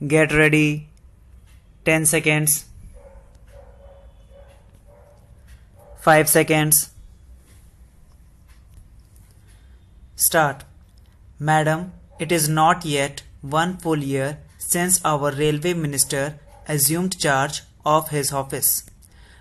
Get ready. 10 seconds. 5 seconds. Start. Madam, it is not yet 1 full year since our railway minister assumed charge of his office.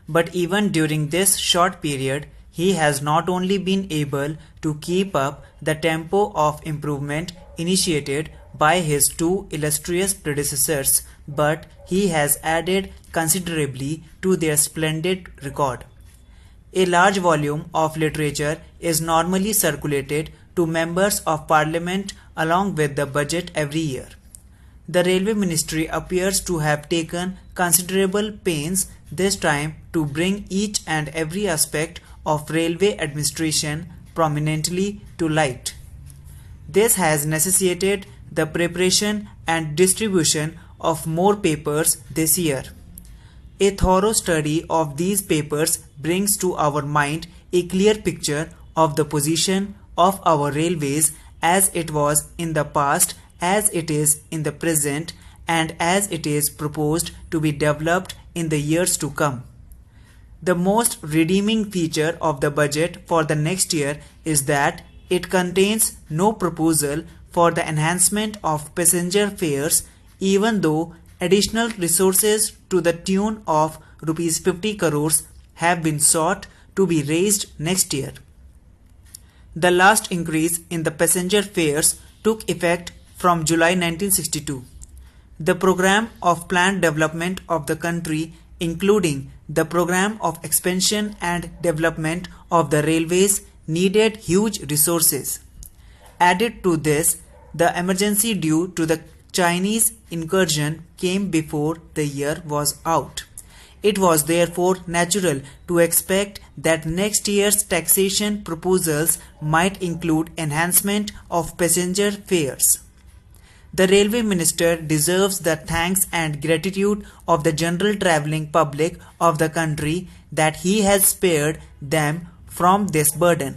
But even during this short period, he has not only been able to keep up the tempo of improvement initiated by his two illustrious predecessors, but he has added considerably to their splendid record. A large volume of literature is normally circulated to members of parliament along with the budget every year. The Railway Ministry appears to have taken considerable pains this time to bring each and every aspect of railway administration prominently to light. This has necessitated the preparation and distribution of more papers this year. A thorough study of these papers brings to our mind a clear picture of the position of our railways as it was in the past, as it is in the present, and as it is proposed to be developed in the years to come. The most redeeming feature of the budget for the next year is that it contains no proposal for the enhancement of passenger fares, even though additional resources to the tune of Rs 50 crores have been sought to be raised next year. The last increase in the passenger fares took effect from July 1962. The program of planned development of the country, including the program of expansion and development of the railways, needed huge resources. Added to this, the emergency due to the Chinese incursion came before the year was out. It was therefore natural to expect that next year's taxation proposals might include enhancement of passenger fares. The railway minister deserves the thanks and gratitude of the general travelling public of the country that he has spared them from this burden.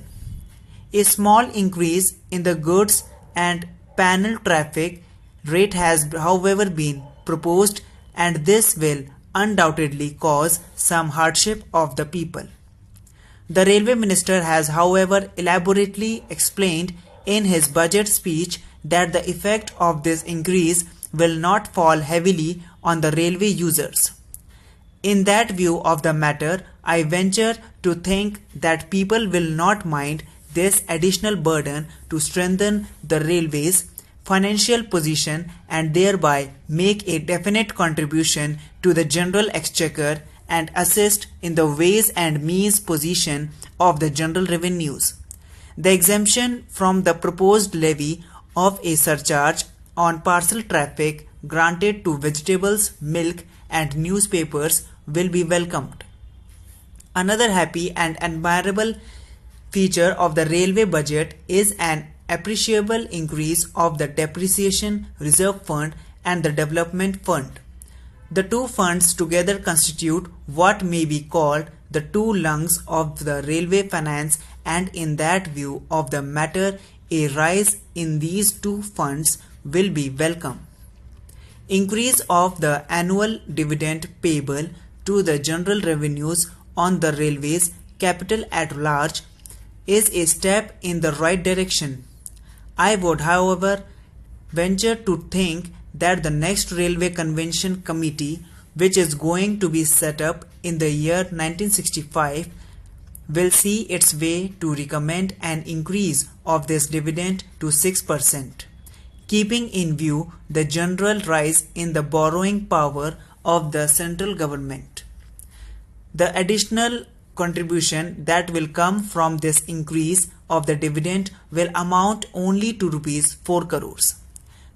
A small increase in the goods and panel traffic rate has however been proposed, and this will undoubtedly cause some hardship of the people. The railway minister has however elaborately explained in his budget speech that the effect of this increase will not fall heavily on the railway users. In that view of the matter, I venture to think that people will not mind this additional burden to strengthen the railways' financial position and thereby make a definite contribution to the general exchequer and assist in the ways and means position of the general revenues. The exemption from the proposed levy of a surcharge on parcel traffic granted to vegetables, milk, and newspapers will be welcomed. Another happy and admirable feature of the railway budget is an appreciable increase of the depreciation reserve fund and the development fund. The two funds together constitute what may be called the two lungs of the railway finance, and in that view of the matter, a rise in these two funds will be welcome. Increase of the annual dividend payable to the general revenues on the railways capital at large is a step in the right direction. I would, however, venture to think that the next Railway Convention Committee, which is going to be set up in the year 1965, will see its way to recommend an increase of this dividend to 6%, keeping in view the general rise in the borrowing power of the central government. The additional contribution that will come from this increase of the dividend will amount only to Rs 4 crores.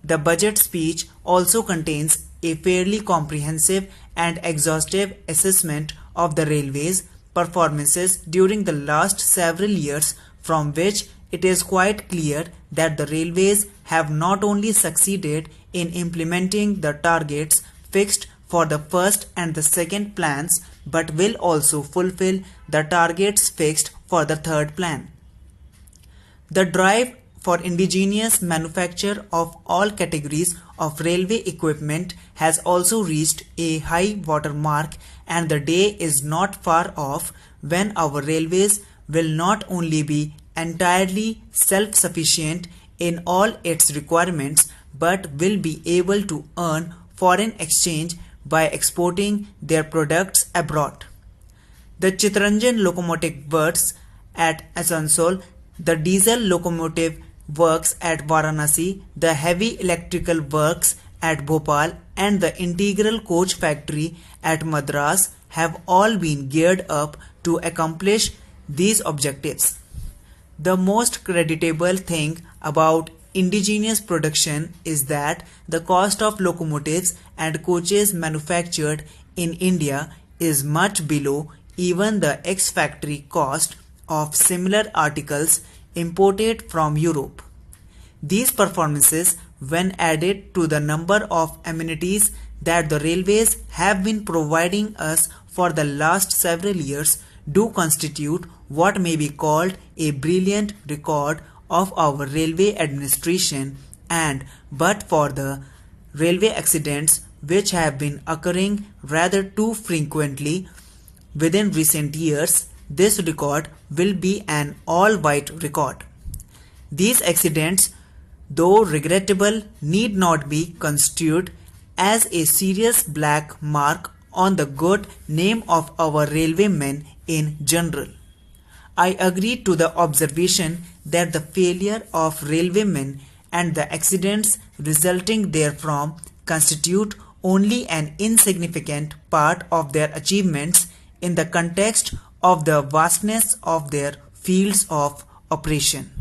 The budget speech also contains a fairly comprehensive and exhaustive assessment of the railways' performances during the last several years, from which it is quite clear that the railways have not only succeeded in implementing the targets fixed for the first and the second plans, but will also fulfill the targets fixed for the third plan. The drive for indigenous manufacture of all categories of railway equipment has also reached a high water mark, and the day is not far off when our railways will not only be entirely self-sufficient in all its requirements but will be able to earn foreign exchange by exporting their products abroad. The Chittaranjan locomotive works at Asansol, the diesel locomotive works at Varanasi, the heavy electrical works at Bhopal, and the integral coach factory at Madras have all been geared up to accomplish these objectives. The most creditable thing about indigenous production is that the cost of locomotives and coaches manufactured in India is much below even the ex-factory cost of similar articles imported from Europe. These performances, when added to the number of amenities that the railways have been providing us for the last several years, do constitute what may be called a brilliant record of our railway administration, and but for the railway accidents which have been occurring rather too frequently within recent years, this record will be an all-white record. These accidents, though regrettable, need not be construed as a serious black mark on the good name of our railwaymen in general. I agree to the observation that the failure of railwaymen and the accidents resulting therefrom constitute only an insignificant part of their achievements in the context of the vastness of their fields of operation.